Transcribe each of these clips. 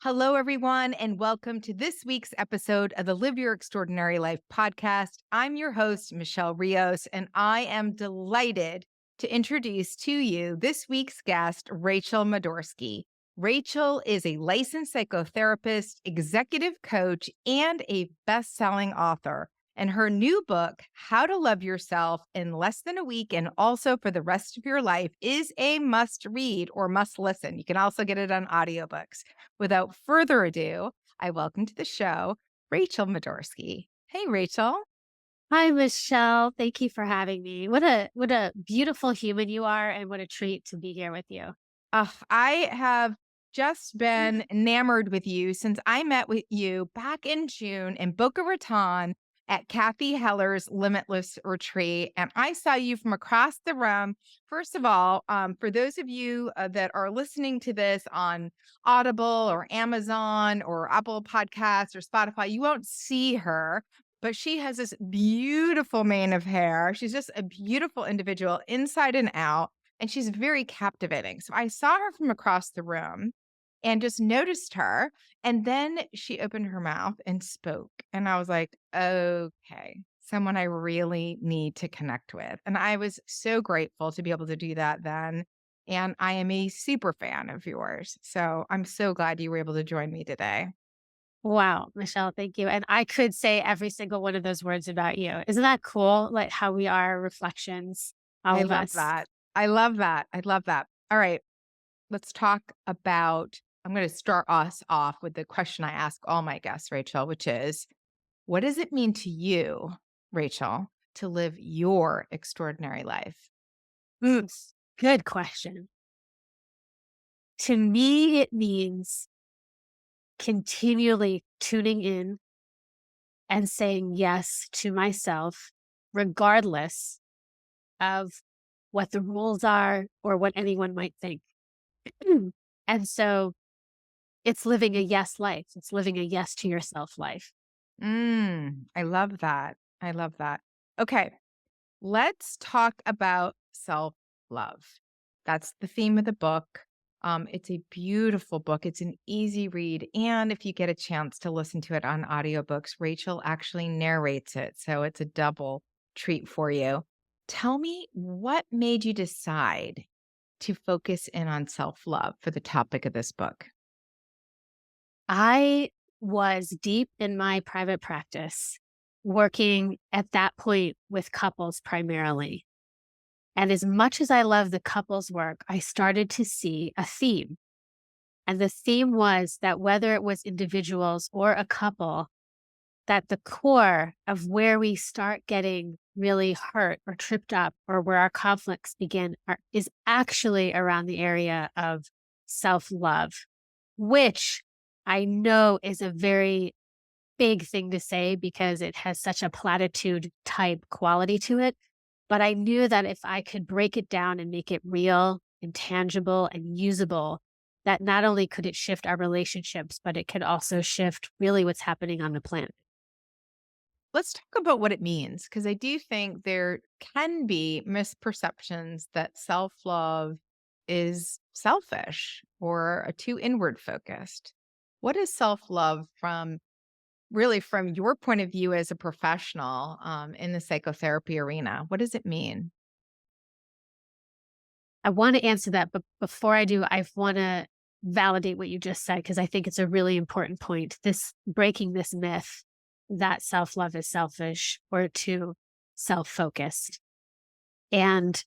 Hello, everyone, and welcome to this week's episode of the Live Your Extraordinary Life podcast. I'm your host, Michelle Rios, and I am delighted to introduce to you this week's guest, Rachel Madorsky. Rachel is a licensed psychotherapist, executive coach, and a best-selling author. And her new book, How to Love Yourself in Less Than a Week and Also for the Rest of Your Life, is a must read or must listen. You can also get it on audiobooks. Without further ado, I welcome to the show Rachel Madorsky. Hey, Rachel. Hi, Michelle. Thank you for having me. What a beautiful human you are, and what a treat to be here with you. I have just been enamored with you since I met with you back in June in Boca Raton at Kathy Heller's Limitless Retreat. And I saw you from across the room. First of all, for those of you that are listening to this on Audible or Amazon or Apple Podcasts or Spotify, you won't see her. But she has this beautiful mane of hair. She's just a beautiful individual inside and out. And she's very captivating. So I saw her from across the room and just noticed her. And then she opened her mouth and spoke. And I was like, okay, someone I really need to connect with. And I was so grateful to be able to do that then. And I am a super fan of yours. So I'm so glad you were able to join me today. Wow, Michelle, thank you. And I could say every single one of those words about you. Isn't that cool? Like how we are reflections, all I of love us. that. I love that. I love that. All right. Let's talk about. I'm going to start us off with the question I ask all my guests, Rachel, which is, what does it mean to you, Rachel, to live your extraordinary life? Mm, Good question. To me, it means continually tuning in and saying yes to myself, regardless of what the rules are or what anyone might think. And so it's living a yes life. It's living a yes to yourself life. I love that. I love that. Okay, let's talk about self love. That's the theme of the book. It's a beautiful book. It's an easy read. And if you get a chance to listen to it on audiobooks, Rachel actually narrates it. So it's a double treat for you. Tell me, what made you decide to focus in on self love for the topic of this book? I was deep in my private practice, working at that point with couples primarily. And as much as I love the couples work, I started to see a theme. And the theme was that whether it was individuals or a couple, that the core of where we start getting really hurt or tripped up or where our conflicts begin is actually around the area of self love, which I know is a very big thing to say because it has such a platitude type quality to it. But I knew that if I could break it down and make it real and tangible and usable, that not only could it shift our relationships, but it could also shift really what's happening on the planet. Let's talk about what it means, because I do think there can be misperceptions that self love is selfish or too inward focused. What is self love from really from your point of view as a professional in the psychotherapy arena? What does it mean? I want to answer that, but before I do, I want to validate what you just said because I think it's a really important point. This breaking this myth that self love is selfish or too self focused. And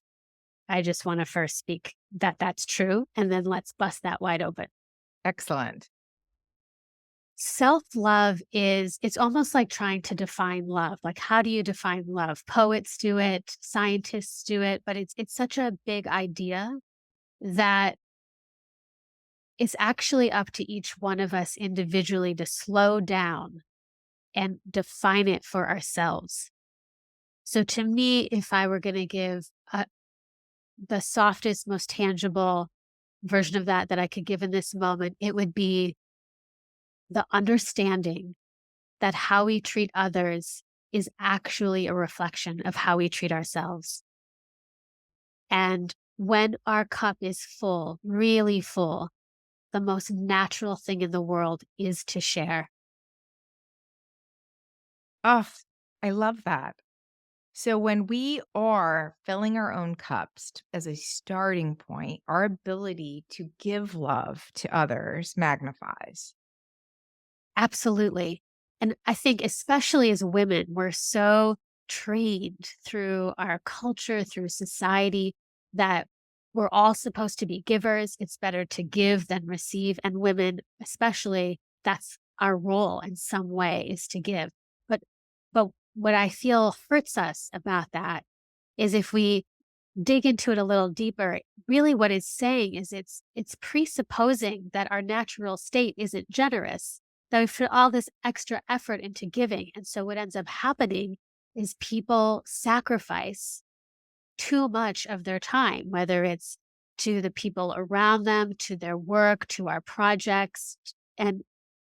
I just want to first speak that that's true. And then let's bust that wide open. Excellent. Self love it's almost like trying to define love. Like, how do you define love? Poets do it, scientists do it, but it's such a big idea that it's actually up to each one of us individually to slow down and define it for ourselves. So, to me, if I were going to give the softest, most tangible version of that I could give in this moment, it would be the understanding that how we treat others is actually a reflection of how we treat ourselves. And when our cup is full, really full, the most natural thing in the world is to share. Oh, I love that. So when we are filling our own cups as a starting point, our ability to give love to others magnifies. Absolutely. And I think especially as women, we're so trained through our culture, through society, that we're all supposed to be givers. It's better to give than receive. And women, especially, that's our role in some way is to give. But but what I feel hurts us about that is if we dig into it a little deeper, really what it's saying is it's presupposing that our natural state isn't generous, that we put all this extra effort into giving. And so what ends up happening is people sacrifice too much of their time, whether it's to the people around them, to their work, to our projects, and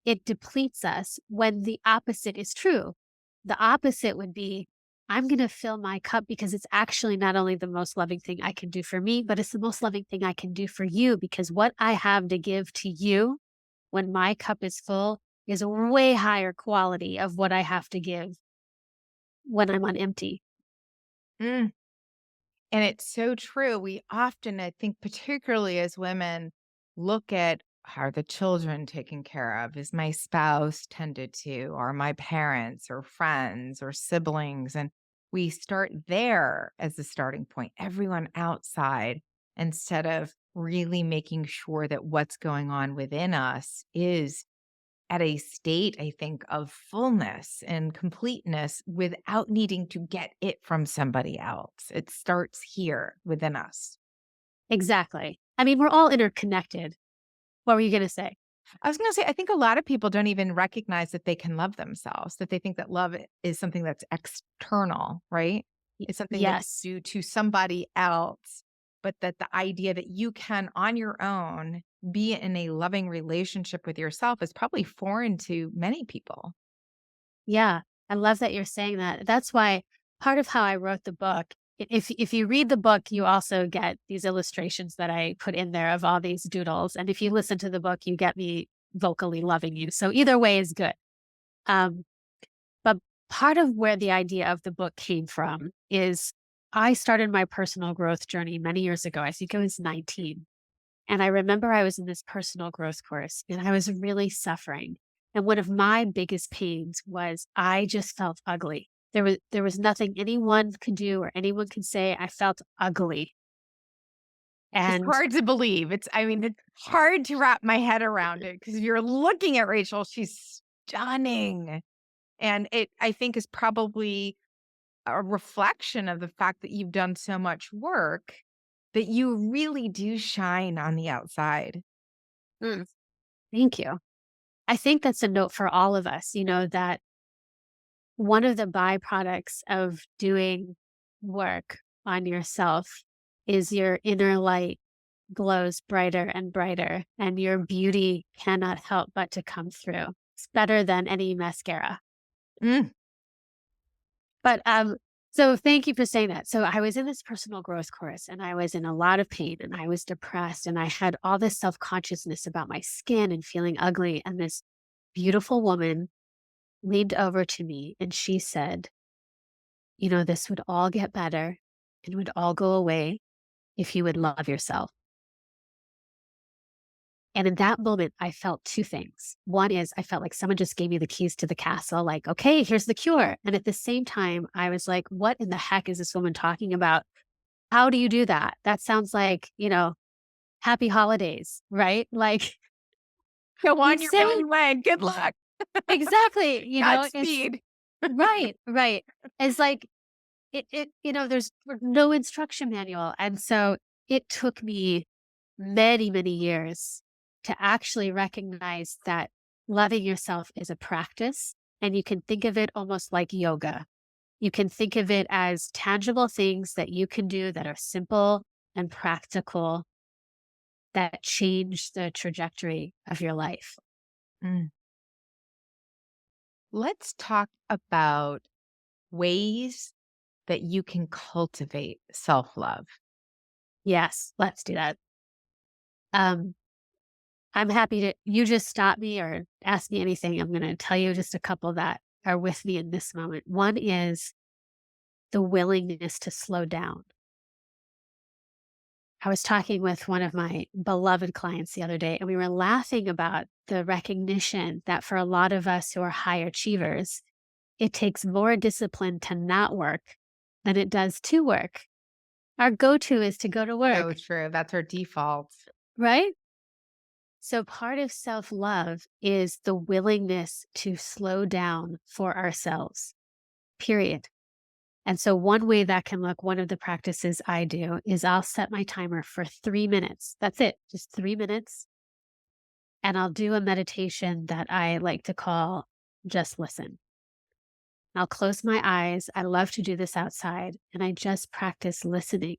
it depletes us when the opposite is true. The opposite would be, I'm going to fill my cup because it's actually not only the most loving thing I can do for me, but it's the most loving thing I can do for you because what I have to give to you when my cup is full is a way higher quality of what I have to give when I'm on empty. Mm. And it's so true. We often, I think, particularly as women, look at how are the children taken care of? Is my spouse tended to? Are my parents or friends or siblings? And we start there as the starting point, everyone outside, instead of really making sure that what's going on within us is at a state, I think, of fullness and completeness without needing to get it from somebody else. It starts here within us. Exactly. I mean, we're all interconnected. What were you gonna say? I was going to say, I think a lot of people don't even recognize that they can love themselves, that they think that love is something that's external, right? It's something that Yes, you do to somebody else, but that the idea that you can on your own be in a loving relationship with yourself is probably foreign to many people. yeah, I love that you're saying that. That's why part of how I wrote the book, if you read the book, you also get these illustrations that I put in there of all these doodles, and if you listen to the book, you get me vocally loving you. So either way is good. Um, but part of where the idea of the book came from is I started my personal growth journey many years ago. I think I was 19. And I remember I was in this personal growth course and I was really suffering. And one of my biggest pains was I just felt ugly. There was nothing anyone could do or anyone could say. I felt ugly. It's And hard to believe. I mean, it's hard to wrap my head around it because you're looking at Rachel, she's stunning. And it, I think, is probably a reflection of the fact that you've done so much work that you really do shine on the outside. mm, thank you. I think that's a note for all of us, that one of the byproducts of doing work on yourself is your inner light glows brighter and brighter, and your beauty cannot help but to come through. It's better than any mascara. Mm. But so thank you for saying that. So I was in this personal growth course and I was in a lot of pain and I was depressed and I had all this self-consciousness about my skin and feeling ugly. And this beautiful woman leaned over to me and she said, this would all get better and would all go away if you would love yourself. And in that moment, I felt two things. One is I felt like someone just gave me the keys to the castle, like, okay, here's the cure. And at the same time, I was like, what in the heck is this woman talking about? How do you do that? That sounds like, happy holidays, right? Like, Go you on your say merry way. Good luck. exactly, it's Godspeed. right, right. It's like, there's no instruction manual. And so it took me many, many years to actually recognize that loving yourself is a practice. And you can think of it almost like yoga. You can think of it as tangible things that you can do that are simple and practical that change the trajectory of your life. Mm. Let's talk about ways that you can cultivate self love. Yes, let's do that. Um, I'm happy to you just stop me or ask me anything. I'm gonna tell you just a couple that are with me in this moment. One is the willingness to slow down. I was talking with one of my beloved clients the other day, and we were laughing about the recognition that for a lot of us who are high achievers, it takes more discipline to not work than it does to work. Our go to is to go to So work, true. That's our default. right? So, part of self love is the willingness to slow down for ourselves, period. And so, one way that can look, one of the practices I do is I'll set my timer for 3 minutes. That's it, just 3 minutes. And I'll do a meditation that I like to call just listen. I'll close my eyes. I love to do this outside, and I just practice listening,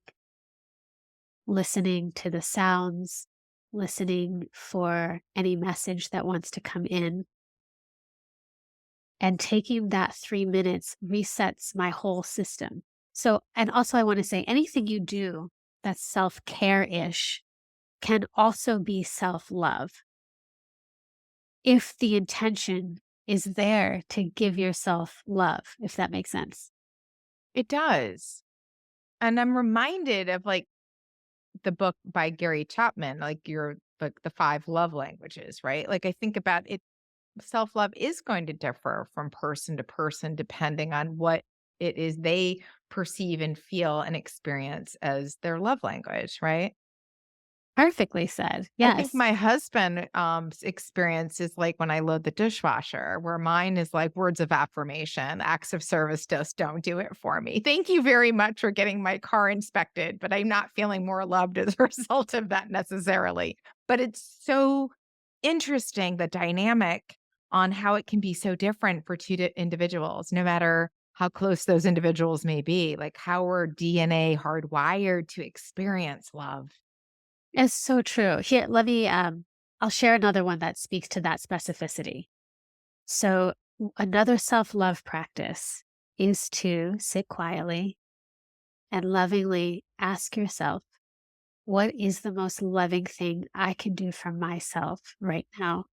listening to the sounds, listening for any message that wants to come in. And taking that 3 minutes resets my whole system. So, and also I want to say anything you do that's self care ish can also be self love if the intention is there to give yourself love, if that makes sense. It does. And I'm reminded of like the book by Gary Chapman, like your book, The Five Love Languages, right? Like I think about it, self love is going to differ from person to person depending on what it is they perceive and feel and experience as their love language, right? Perfectly said. I think Yes. my husband, experience is like when I load the dishwasher, where mine is like words of affirmation, acts of service just don't do it for me. Thank you very much for getting my car inspected, but I'm not feeling more loved as a result of that necessarily. But it's so interesting, the dynamic on how it can be so different for individuals, no matter how close those individuals may be, like how we're DNA hardwired to experience love. It's so true. Here, let me, I'll share another one that speaks to that specificity. So, another self love practice is to sit quietly and lovingly ask yourself, what is the most loving thing I can do for myself right now?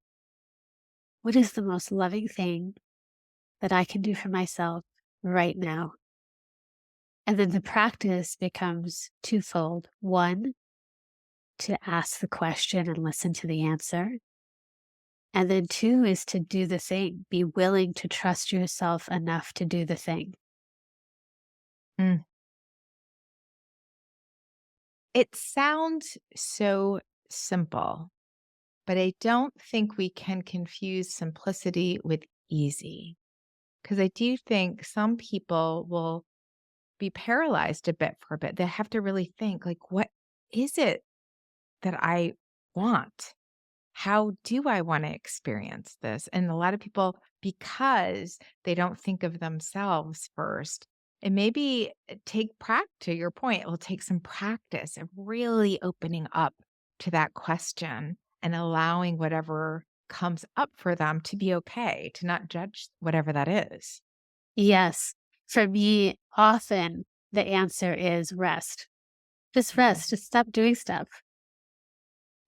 What is the most loving thing that I can do for myself right now? And then the practice becomes twofold. One, to ask the question and listen to the answer. And then two is to do the thing, be willing to trust yourself enough to do the thing. Mm. It sounds so simple, but I don't think we can confuse simplicity with easy. Because I do think some people will be paralyzed a bit for a bit. They have to really think, like, what is it that I want? How do I want to experience this? And a lot of people, because they don't think of themselves first, and maybe take practice, to your point, it will take some practice of really opening up to that question and allowing whatever comes up for them to be okay, to not judge whatever that is. Yes. For me, often the answer is rest. Just Mhm. rest, just stop doing stuff.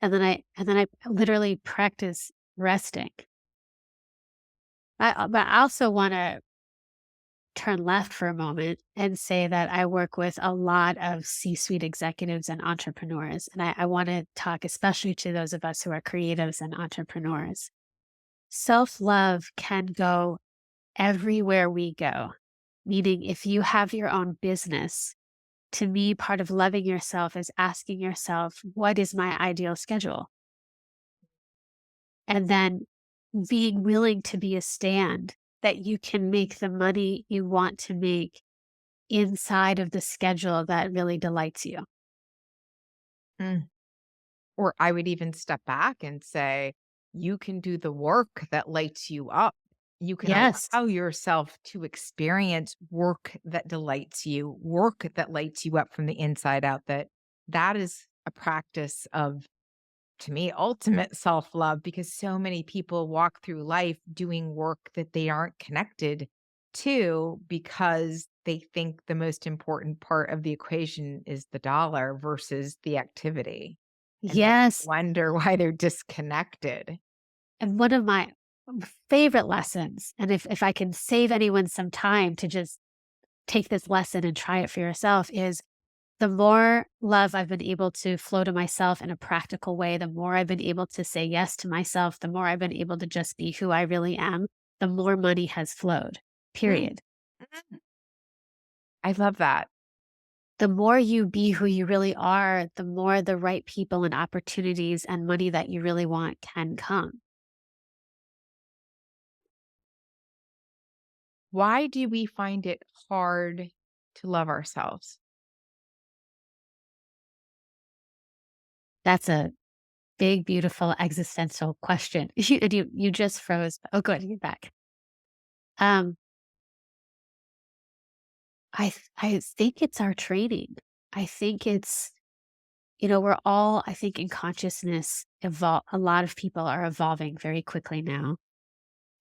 And then I literally practice resting. But I also want to turn left for a moment and say that I work with a lot of C-suite executives and entrepreneurs. And I want to talk especially to those of us who are creatives and entrepreneurs. Self-love can go everywhere we go. Meaning, if you have your own business, to me, part of loving yourself is asking yourself, what is my ideal schedule? And then being willing to be a stand that you can make the money you want to make inside of the schedule that really delights you. Mm. Or I would even step back and say, you can do the work that lights you up. You can Yes. allow yourself to experience work that delights you, work that lights you up from the inside out. That is a practice of, to me, ultimate self-love, because so many people walk through life doing work that they aren't connected to because they think the most important part of the equation is the dollar versus the activity. and then Yes. wonder why they're disconnected. And one of my favorite lessons, and if I can save anyone some time to just take this lesson and try it for yourself, is the more love I've been able to flow to myself in a practical way, the more I've been able to say yes to myself, the more I've been able to just be who I really am, the more money has flowed, Mm, period. mhm. I love that. The more you be who you really are, the more the right people and opportunities and money that you really want can come. Why do we find it hard to love ourselves? That's a big, beautiful existential question. You just froze. Oh, good, you're back. Um, I think it's our training. I think it's we're all, I think, in consciousness evolve. A lot of people are evolving very quickly now,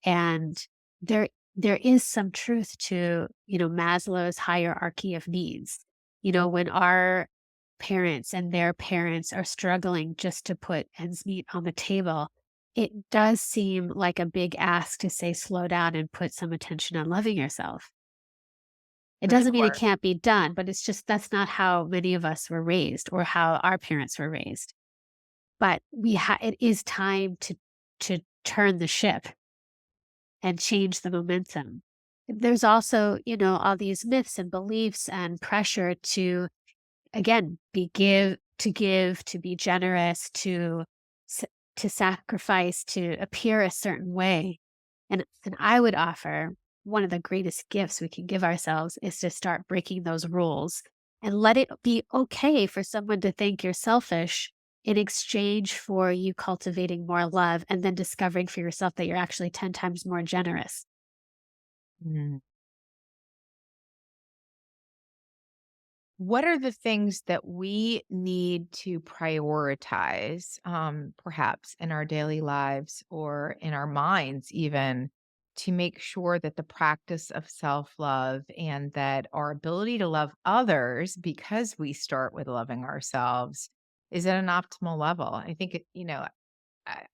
and there there is some truth to Maslow's hierarchy of needs. When our parents and their parents are struggling just to put ends meet on the table, it does seem like a big ask to say slow down and put some attention on loving yourself. It For doesn't mean it sure. can't be done, but it's just that's not how many of us were raised or how our parents were raised. But it is time to turn the ship and change the momentum. There's also, all these myths and beliefs and pressure to, again, give, to be generous, s- to sacrifice, to appear a certain way. And I would offer one of the greatest gifts we can give ourselves is to start breaking those rules and let it be okay for someone to think you're selfish in exchange for you cultivating more love and then discovering for yourself that you're actually 10 times more generous. Mm. What are the things that we need to prioritize, perhaps in our daily lives or in our minds, even to make sure that the practice of self love and that our ability to love others, because we start with loving ourselves, is at an optimal level? I think,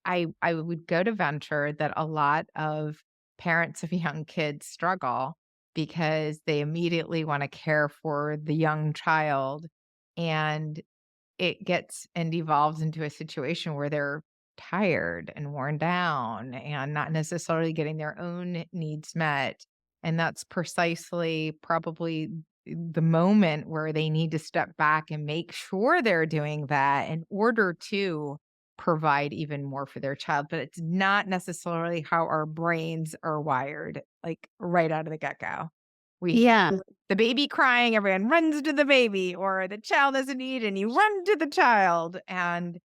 I would go to venture that a lot of parents of young kids struggle because they immediately wanna care for the young child, and it gets and evolves into a situation where they're tired and worn down and not necessarily getting their own needs met, and that's precisely probably the moment where they need to step back and make sure they're doing that in order to provide even more for their child, but it's not necessarily how our brains are wired, like, right out of the get-go. We Yeah. the baby crying, everyone runs to the baby, or the child has a need and you run to the child. And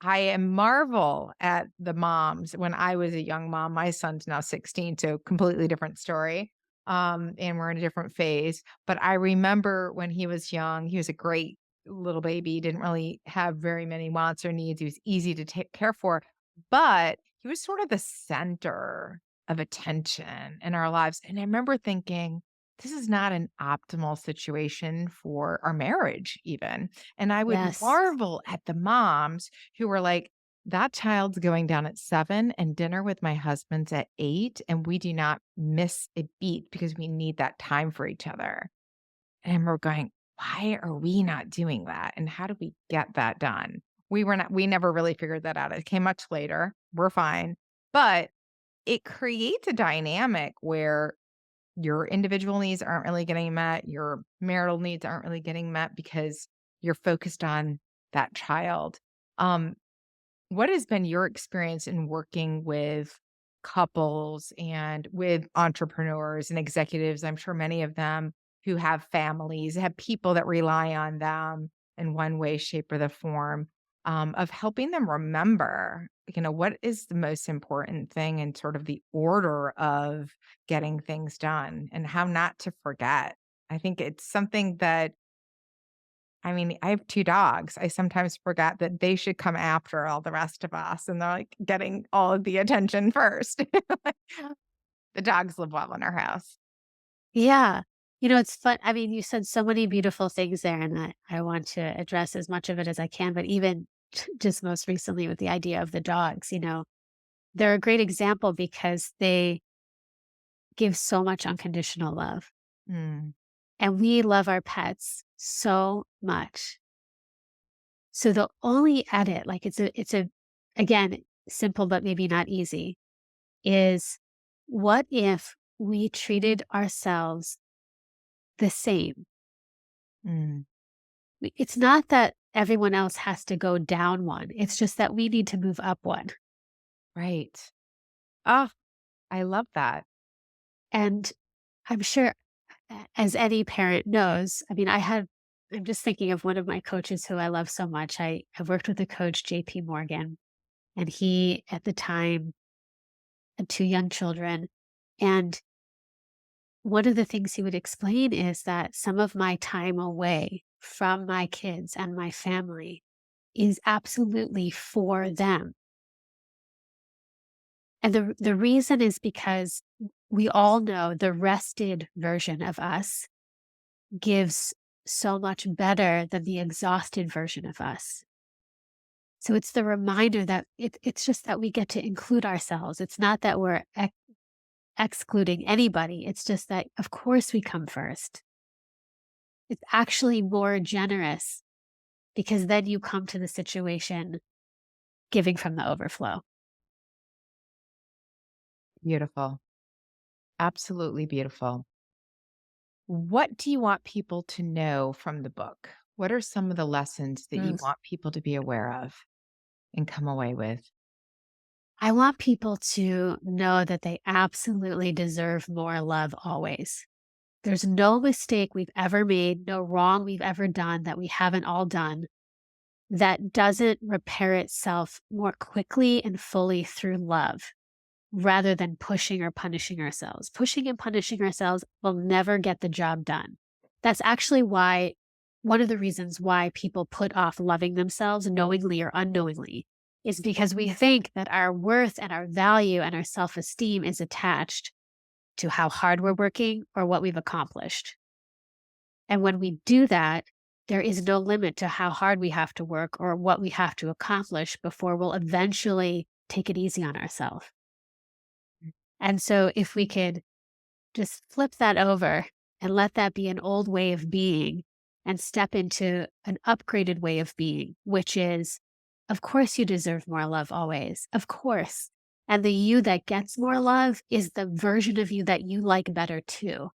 I am marvel at the moms. When I was a young mom, my son's now 16, so completely different story. And we're in a different phase. But I remember when he was young, he was a great little baby, didn't really have very many wants or needs. He was easy to take care for, but he was sort of the center of attention in our lives. And I remember thinking, this is not an optimal situation for our marriage, even. And I would Yes. marvel at the moms who were like, that child's going down at 7 and dinner with my husband's at 8, and we do not miss a beat because we need that time for each other. And we're going, why are we not doing that? And how do we get that done? We never really figured that out. It came much later. We're fine. But it creates a dynamic where your individual needs aren't really getting met, your marital needs aren't really getting met because you're focused on that child. Um, what has been your experience in working with couples and with entrepreneurs and executives? I'm sure many of them who have families, have people that rely on them in one way, shape, or the form, of helping them remember, what is the most important thing in sort of the order of getting things done and how not to forget. I think it's something that I mean, I have 2 dogs. I sometimes forget that they should come after all the rest of us, and they're, like, getting all of the attention first. The dogs live well in our house. Yeah. It's fun. I mean, you said so many beautiful things there, and I want to address as much of it as I can. But even just most recently with the idea of the dogs, they're a great example because they give so much unconditional love. Mm, And we love our pets so much. So the only edit, like again, simple but maybe not easy, is what if we treated ourselves the same? mm, It's not that everyone else has to go down one. It's just that we need to move up one. right. Oh, I love that. And I'm sure as any parent knows, I mean, I'm just thinking of one of my coaches who I love so much. I've worked with the coach, JP Morgan, and he at the time had two young children. And one of the things he would explain is that some of my time away from my kids and my family is absolutely for them. And the reason is because we all know the rested version of us gives so much better than the exhausted version of us. So it's the reminder that it's just that we get to include ourselves. It's not that we're excluding anybody. It's just that, of course, we come first. It's actually more generous because then you come to the situation giving from the overflow. Beautiful. Absolutely beautiful. What do you want people to know from the book? What are some of the lessons that you Mm. want people to be aware of and come away with? I want people to know that they absolutely deserve more love always. There's no mistake we've ever made, no wrong we've ever done that we haven't all done that doesn't repair itself more quickly and fully through love rather than pushing or punishing ourselves. Pushing and punishing ourselves will never get the job done. That's actually why one of the reasons why people put off loving themselves knowingly or unknowingly is because we think that our worth and our value and our self esteem is attached to how hard we're working or what we've accomplished. And when we do that, there is no limit to how hard we have to work or what we have to accomplish before we'll eventually take it easy on ourselves. And so if we could just flip that over and let that be an old way of being and step into an upgraded way of being, which is, of course, you deserve more love always. Of course. And the you that gets more love is the version of you that you like better too.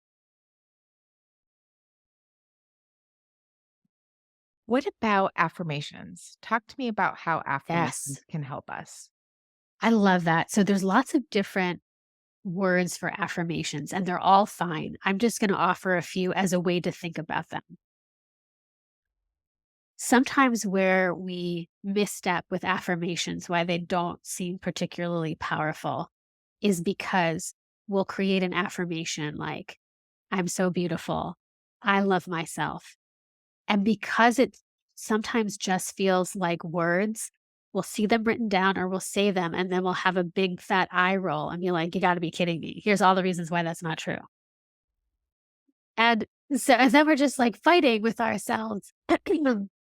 What about affirmations? Talk to me about how Yes. affirmations can help us. I love that. So there's lots of different words for affirmations, and they're all fine. I'm just going to offer a few as a way to think about them. Sometimes where we misstep with affirmations, why they don't seem particularly powerful, is because we'll create an affirmation like, I'm so beautiful. I love myself. And because it sometimes just feels like words, we'll see them written down or we'll say them, and then we'll have a big fat eye roll and be like, you got to be kidding me. Here's all the reasons why that's not true. And then we're just like fighting with ourselves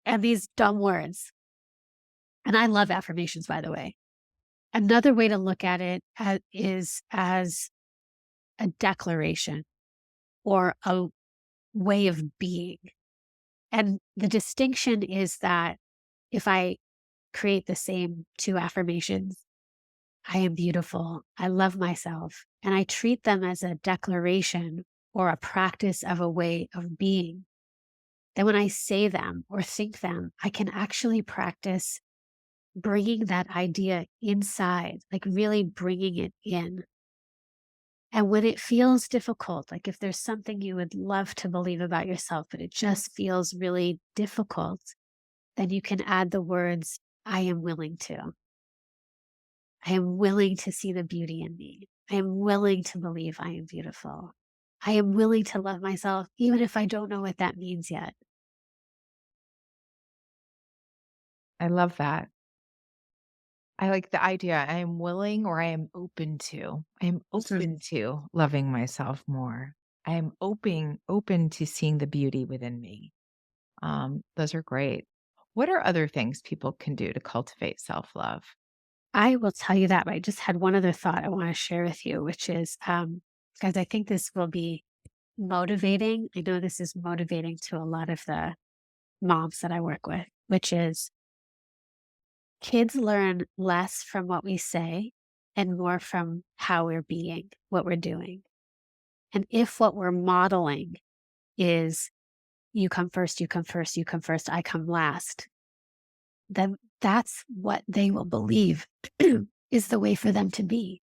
and these dumb words. And I love affirmations, by the way. Another way to look at it is as a declaration or a way of being. And the distinction is that if I create the same two affirmations, I am beautiful, I love myself, and I treat them as a declaration or a practice of a way of being, then when I say them or think them, I can actually practice bringing that idea inside, like really bringing it in. And when it feels difficult, like if there's something you would love to believe about yourself, but it just feels really difficult, then you can add the words, I am willing to. I am willing to see the beauty in me. I am willing to believe I am beautiful. I am willing to love myself, even if I don't know what that means yet. I love that. I like the idea. I am willing or I am open to. I am Mhm. open to loving myself more. I am open to seeing the beauty within me. Those are great. What are other things people can do to cultivate self-love? I will tell you that, but I just had one other thought I want to share with you, which is, because I think this will be motivating. I know this is motivating to a lot of the moms that I work with, which is kids learn less from what we say and more from how we're being, what we're doing. And if what we're modeling is you come first, you come first, you come first, I come last, then that's what they will believe is the way for them to be.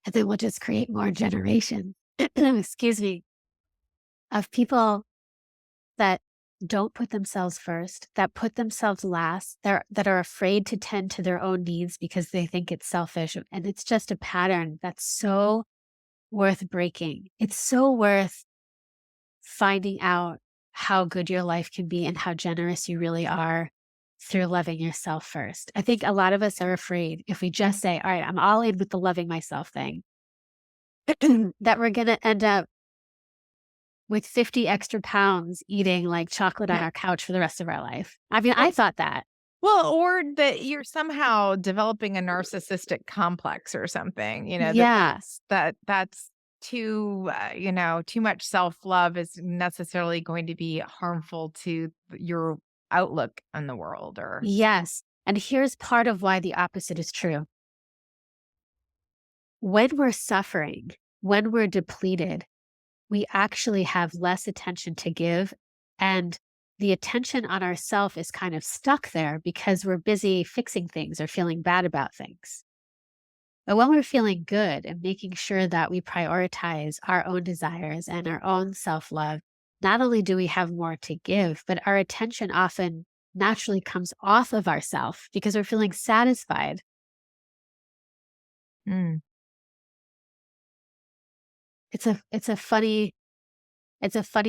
And then we'll just create more generation, excuse me, of people that don't put themselves first, that put themselves last, that are afraid to tend to their own needs because they think it's selfish. And it's just a pattern that's so worth breaking. It's so worth finding out how good your life can be and how generous you really are through loving yourself first. I think a lot of us are afraid if we just say, all right, I'm all in with the loving myself thing, that we're going to end up with 50 extra pounds eating like chocolate on our couch for the rest of our life. I mean, I Well thought that. well, or that you're somehow developing a narcissistic complex or something, Yeah. that's too, too much self-love is necessarily going to be harmful to your outlook on the world or Yes. And here's part of why the opposite is true. When we're suffering, when we're depleted, we actually have less attention to give. And the attention on ourself is kind of stuck there because we're busy fixing things or feeling bad about things. But when we're feeling good and making sure that we prioritize our own desires and our own self love, not only do we have more to give, but our attention often naturally comes off of ourself because we're feeling satisfied. Mm. It's a funny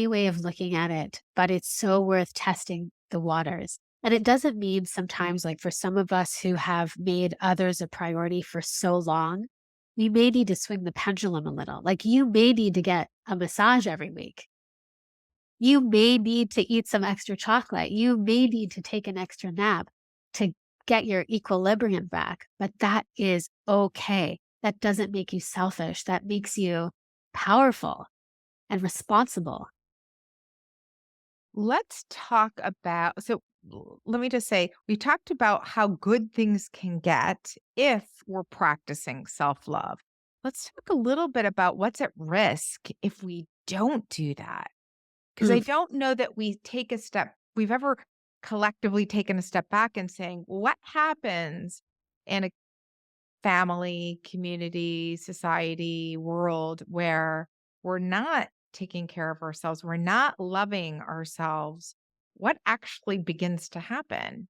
way of looking at it, but it's so worth testing the waters. And it doesn't mean sometimes, like for some of us who have made others a priority for so long, we may need to swing the pendulum a little. Like you may need to get a massage every week. You may need to eat some extra chocolate. You may need to take an extra nap to get your equilibrium back, but that is okay. That doesn't make you selfish. That makes you powerful and responsible. Let's talk about let me just say, we talked about how good things can get if we're practicing self-love. Let's talk a little bit about what's at risk if we don't do that. Because I Mm. don't know that we've ever collectively taken a step back and saying, what happens in a family, community, society, world where we're not taking care of ourselves, we're not loving ourselves, what actually begins to happen?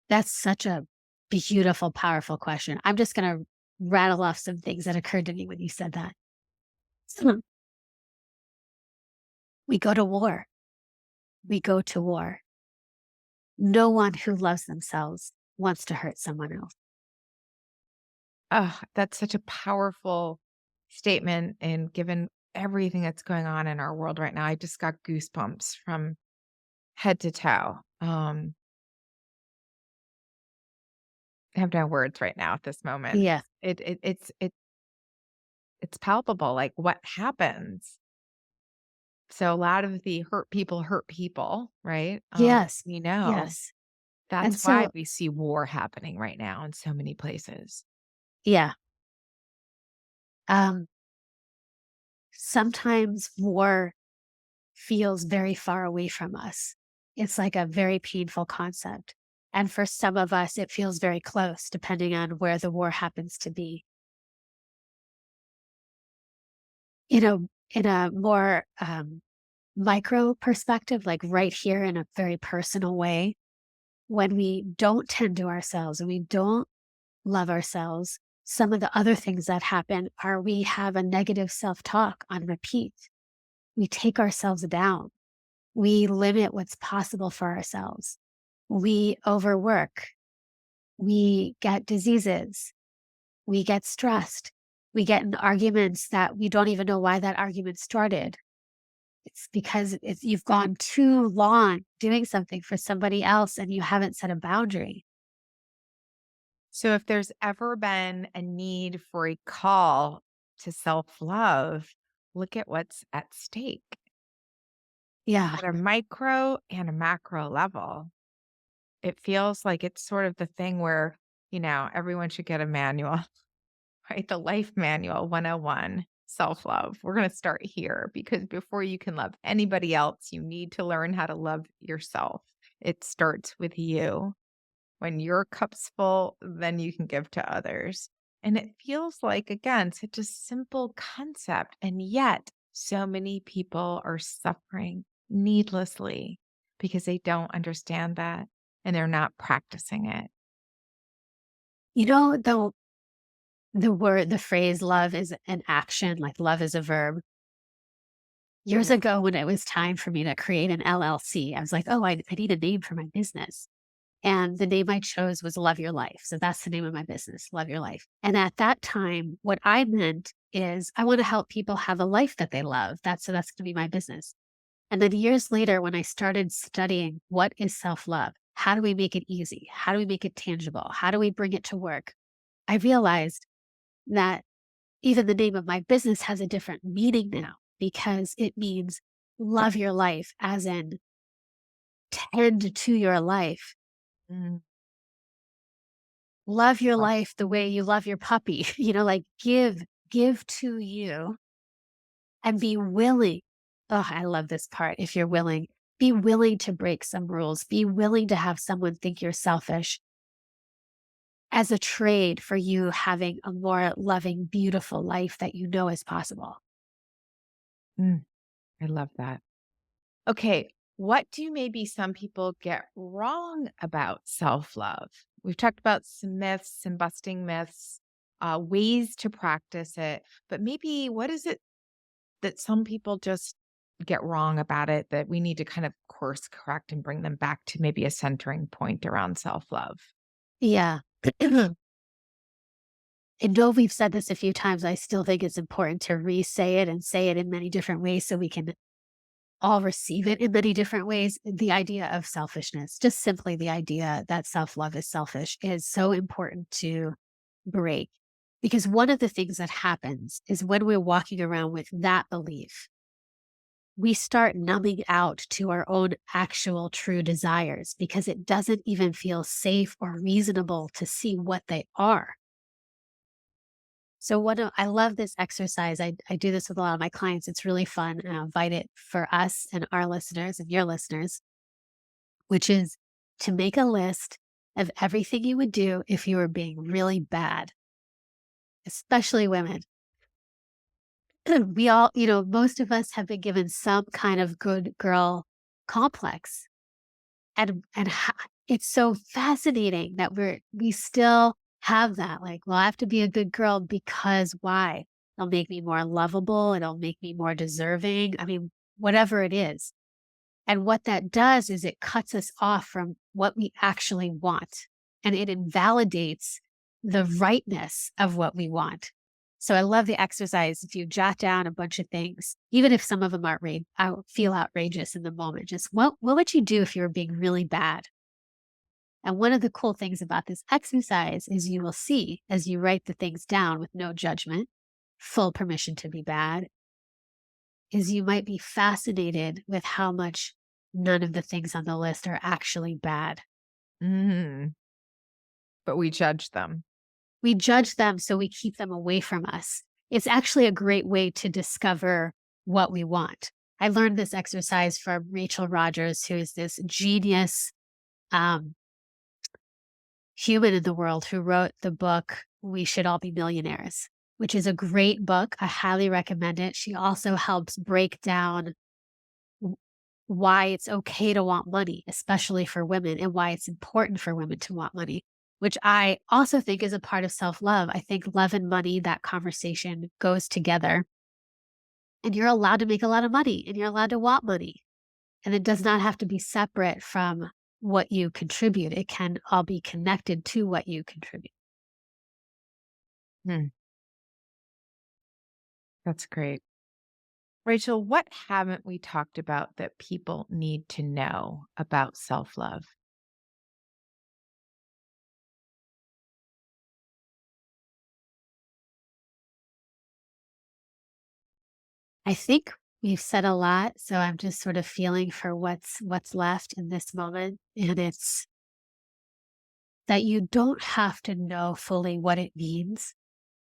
That's such a beautiful, powerful question. I'm just going to rattle off some things that occurred to me when you said that. So, we go to war. We go to war. No one who loves themselves wants to hurt someone else. Oh, that's such a powerful statement. And given everything that's going on in our world right now, I just got goosebumps from head to toe. I have no words right now at this moment. Yeah. It's palpable. Like what happens? So a lot of the hurt people, right? Yes. We know Yes. And that's why so, we see war happening right now in so many places. yeah. Um, Sometimes war feels very far away from us. It's like a very painful concept. And for some of us, it feels very close, depending on where the war happens to be. In a more micro perspective, like right here in a very personal way, when we don't tend to ourselves and we don't love ourselves, some of the other things that happen are we have a negative self talk on repeat. We take ourselves down. We limit what's possible for ourselves. We overwork. We get diseases. We get stressed. We get in arguments that we don't even know why that argument started. It's because you've gone too long doing something for somebody else and you haven't set a boundary. So if there's ever been a need for a call to self-love, look at what's at stake Yeah. at a micro and a macro level. It feels like it's sort of the thing where, everyone should get a manual, right? The life manual 101, self-love. We're going to start here because before you can love anybody else, you need to learn how to love yourself. It starts with you. When your cup's full, then you can give to others. And it feels like, again, such a simple concept. And yet, so many people are suffering needlessly because they don't understand that and they're not practicing it. You know, the phrase love is an action, like love is a verb. Years Yeah. ago, when it was time for me to create an LLC, I was like, oh, I need a name for my business. And the name I chose was Love Your Life. So that's the name of my business, Love Your Life. And at that time, what I meant is I want to help people have a life that they love. That's going to be my business. And then years later, when I started studying what is self love, how do we make it easy? How do we make it tangible? How do we bring it to work? I realized that even the name of my business has a different meaning now because it means love your life, as in tend to your life. Mm, Love your love- life the way you love your puppy, like give to you and be willing. Oh, I love this part. If you're willing, be willing to break some rules, be willing to have someone think you're selfish as a trade for you having a more loving, beautiful life that you know is possible. mm, I love that. Okay. What do maybe some people get wrong about self love? We've talked about some myths and busting myths, ways to practice it, but maybe what is it that some people just get wrong about it that we need to kind of course correct and bring them back to maybe a centering point around self love? Yeah. And though we've said this a few times, I still think it's important to re-say it and say it in many different ways so we can all receive it in many different ways. The idea of selfishness, just simply the idea that self-love is selfish, is so important to break. Because one of the things that happens is when we're walking around with that belief, we start numbing out to our own actual true desires because it doesn't even feel safe or reasonable to see what they are. So I love this exercise. I do this with a lot of my clients. It's really fun. And I invite it for us and our listeners and your listeners, which is to make a list of everything you would do if you were being really bad, especially women. We all, most of us have been given some kind of good girl complex. It's so fascinating that we still have that, like, well, I have to be a good girl because why? It'll make me more lovable, it'll make me more deserving. I mean, whatever it is. And what that does is it cuts us off from what we actually want, and it invalidates the rightness of what we want. So I love the exercise. If you jot down a bunch of things, even if some of them feel outrageous in the moment, just what would you do if you were being really bad? And one of the cool things about this exercise is you will see as you write the things down with no judgment, full permission to be bad, is you might be fascinated with how much none of the things on the list are actually bad. Mm, but we judge them. We judge them, so we keep them away from us. It's actually a great way to discover what we want. I learned this exercise from Rachel Rogers, who is this genius um, human in the world who wrote the book We Should All Be Millionaires, which is a great book. I highly recommend it. She also helps break down w- why it's okay to want money, especially for women, and why it's important for women to want money, which I also think is a part of self love. I think love and money, that conversation goes together. And you're allowed to make a lot of money and you're allowed to want money. And it does not have to be separate from what you contribute. It can all be connected to what you contribute. Hmm, that's great. Rachel, what haven't we talked about that people need to know about self love? I think we've said a lot, so I'm just sort of feeling for what's left in this moment, and it's that you don't have to know fully what it means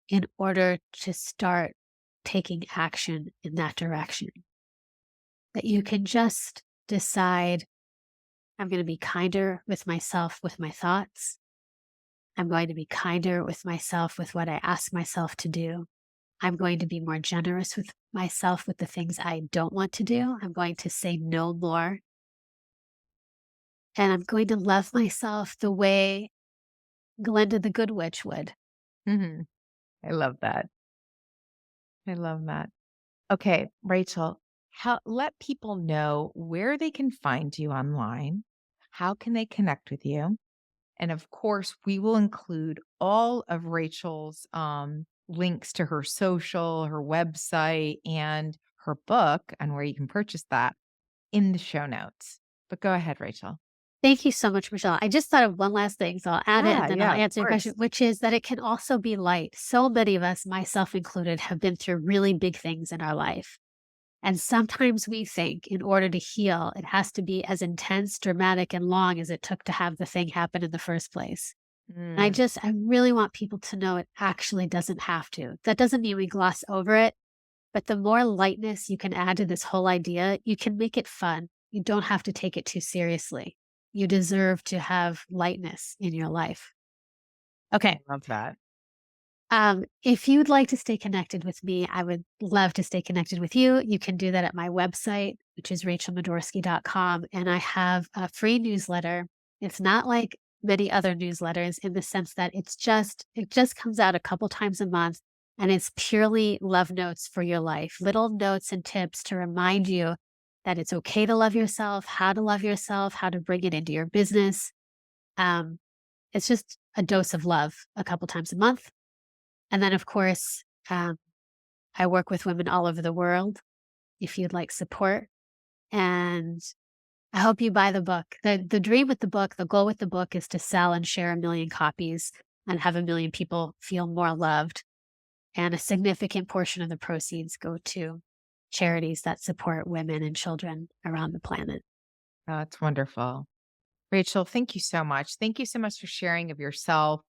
in order to start taking action in that direction. That you can just decide, I'm going to be kinder with myself with my thoughts. I'm going to be kinder with myself with what I ask myself to do. I'm going to be more generous with myself with the things I don't want to do. I'm going to say no more. And I'm going to love myself the way Glinda the Good Witch would. Mhm. I love that. I love that. Okay, Rachel, let people know where they can find you online. How can they connect with you? And of course, we will include all of Rachel's links to her social, her website, and her book and where you can purchase that in the show notes. But go ahead, Rachel. Thank you so much, Michelle. I just thought of one last thing, so I'll add it Yeah, and then I'll yeah, of answer your question, course. which is that it can also be light. So many of us, myself included, have been through really big things in our life. And sometimes we think in order to heal, it has to be as intense, dramatic, and long as it took to have the thing happen in the first place. And Mm, I really want people to know it actually doesn't have to. That doesn't mean we gloss over it, but the more lightness you can add to this whole idea, you can make it fun. You don't have to take it too seriously. You deserve to have lightness in your life. I Okay. love that. If you'd like to stay connected with me, I would love to stay connected with you. You can do that at my website, which is rachelmadorsky.com. And I have a free newsletter. It's not like many other newsletters in the sense that it just comes out a couple times a month and it's purely love notes for your life, little notes and tips to remind you that it's okay to love yourself, how to bring it into your business. Um, it's just a dose of love a couple times a month. And then, of course, I work with women all over the world if you'd like support. And I hope you buy the book. The dream with the book, the goal with the book is to sell and share 1,000,000 copies and have 1,000,000 people feel more loved. And a significant portion of the proceeds go to charities that support women and children around the planet. Oh, that's wonderful. Rachel, thank you so much. Thank you so much for sharing of yourself.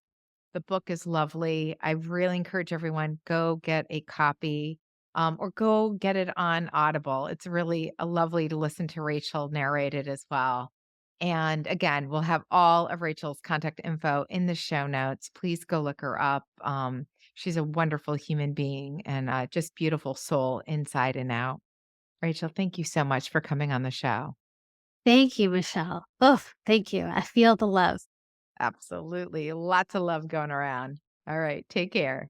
The book is lovely. I really encourage everyone go get a copy or go get it on Audible. It's really lovely to listen to Rachel narrate it as well. And again, we'll have all of Rachel's contact info in the show notes. Please go look her up. She's a wonderful human being and just beautiful soul inside and out. Rachel, thank you so much for coming on the show. Thank you, Michelle. Oh, thank you. I feel the love. Absolutely. Lots of love going around. All right. Take care.